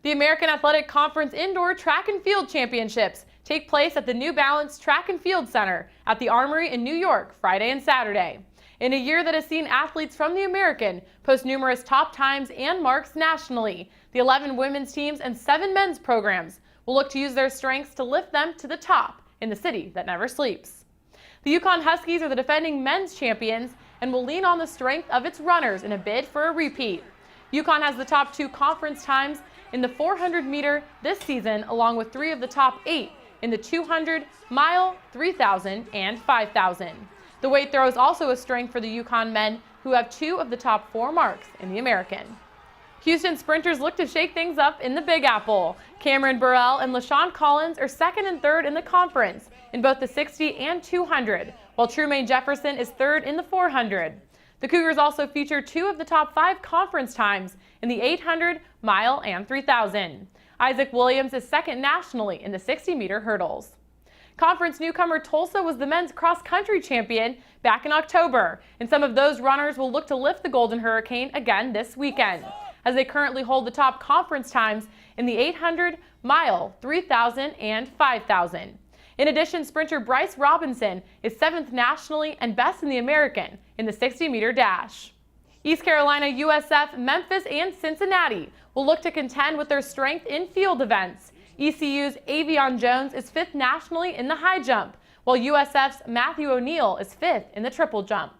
The American Athletic Conference Indoor Track and Field Championships take place at the New Balance Track and Field Center at the Armory in New York Friday and Saturday. In a year that has seen athletes from the American post numerous top times and marks nationally, the 11 women's teams and 7 men's programs will look to use their strengths to lift them to the top in the city that never sleeps. The UConn Huskies are the defending men's champions and will lean on the strength of its runners in a bid for a repeat. UConn has the top 2 conference times in the 400 meter this season, along with 3 of the top 8 in the 200, mile, 3,000, and 5,000. The weight throw is also a strength for the UConn men, who have 2 of the top 4 marks in the American. Houston sprinters look to shake things up in the Big Apple. Cameron Burrell and LaShawn Collins are 2nd and 3rd in the conference in both the 60 and 200, while Trumaine Jefferson is 3rd in the 400. The Cougars also feature 2 of the top 5 conference times in the 800, mile, and 3,000. Isaac Williams is 2nd nationally in the 60-meter hurdles. Conference newcomer Tulsa was the men's cross-country champion back in October, and some of those runners will look to lift the Golden Hurricane again this weekend, as they currently hold the top conference times in the 800, mile, 3,000, and 5,000. In addition, sprinter Bryce Robinson is 7th nationally and best in the American in the 60-meter dash. East Carolina, USF, Memphis, and Cincinnati will look to contend with their strength in field events. ECU's Avion Jones is 5th nationally in the high jump, while USF's Matthew O'Neill is 5th in the triple jump.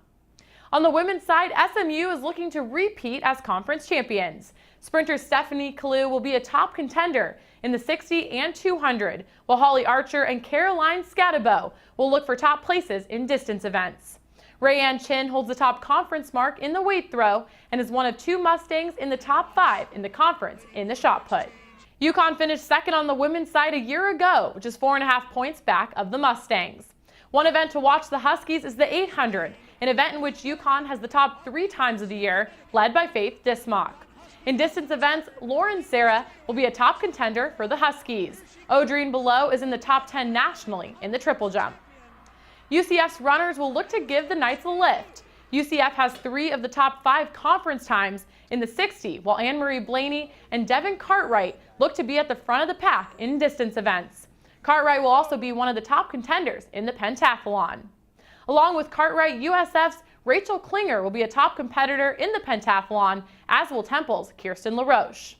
On the women's side, SMU is looking to repeat as conference champions. Sprinter Stephanie Kalu will be a top contender in the 60 and 200, while Holly Archer and Caroline Scatabo will look for top places in distance events. Rayanne Chin holds the top conference mark in the weight throw and is one of 2 Mustangs in the top 5 in the conference in the shot put. UConn finished 2nd on the women's side a year ago, which is 4.5 points back of the Mustangs. One event to watch the Huskies is the 800, an event in which UConn has the top 3 times of the year, led by Faith Dismock. In distance events, Lauren Serra will be a top contender for the Huskies. Audrine Below is in the top 10 nationally in the triple jump. UCF's runners will look to give the Knights a lift. UCF has 3 of the top 5 conference times in the 60, while Anne-Marie Blaney and Devin Cartwright look to be at the front of the pack in distance events. Cartwright will also be one of the top contenders in the pentathlon. Along with Cartwright, USF's Rachel Klinger will be a top competitor in the pentathlon, as will Temple's Kirsten LaRoche.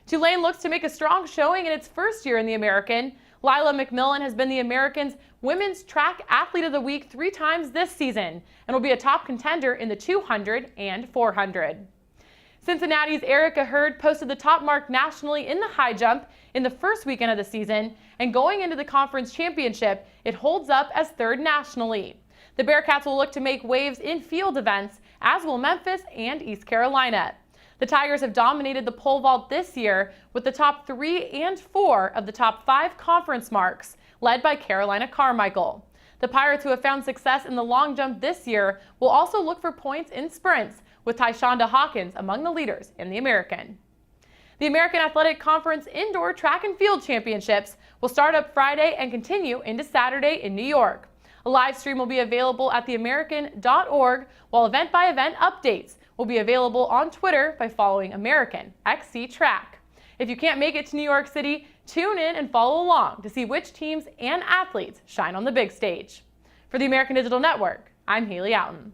Tulane looks to make a strong showing in its first year in the American. Lila McMillan has been the American's Women's Track Athlete of the Week 3 times this season and will be a top contender in the 200 and 400. Cincinnati's Erica Hurd posted the top mark nationally in the high jump in the first weekend of the season, and going into the conference championship, it holds up as 3rd nationally. The Bearcats will look to make waves in field events, as will Memphis and East Carolina. The Tigers have dominated the pole vault this year with the top 3 and 4 of the top 5 conference marks, led by Carolina Carmichael. The Pirates, who have found success in the long jump this year, will also look for points in sprints, with Tyshonda Hawkins among the leaders in the American. The American Athletic Conference Indoor Track and Field Championships will start up Friday and continue into Saturday in New York. A live stream will be available at theamerican.org, while event-by-event updates will be available on Twitter by following American XC Track. If you can't make it to New York City, tune in and follow along to see which teams and athletes shine on the big stage. For the American Digital Network, I'm Haley Outen.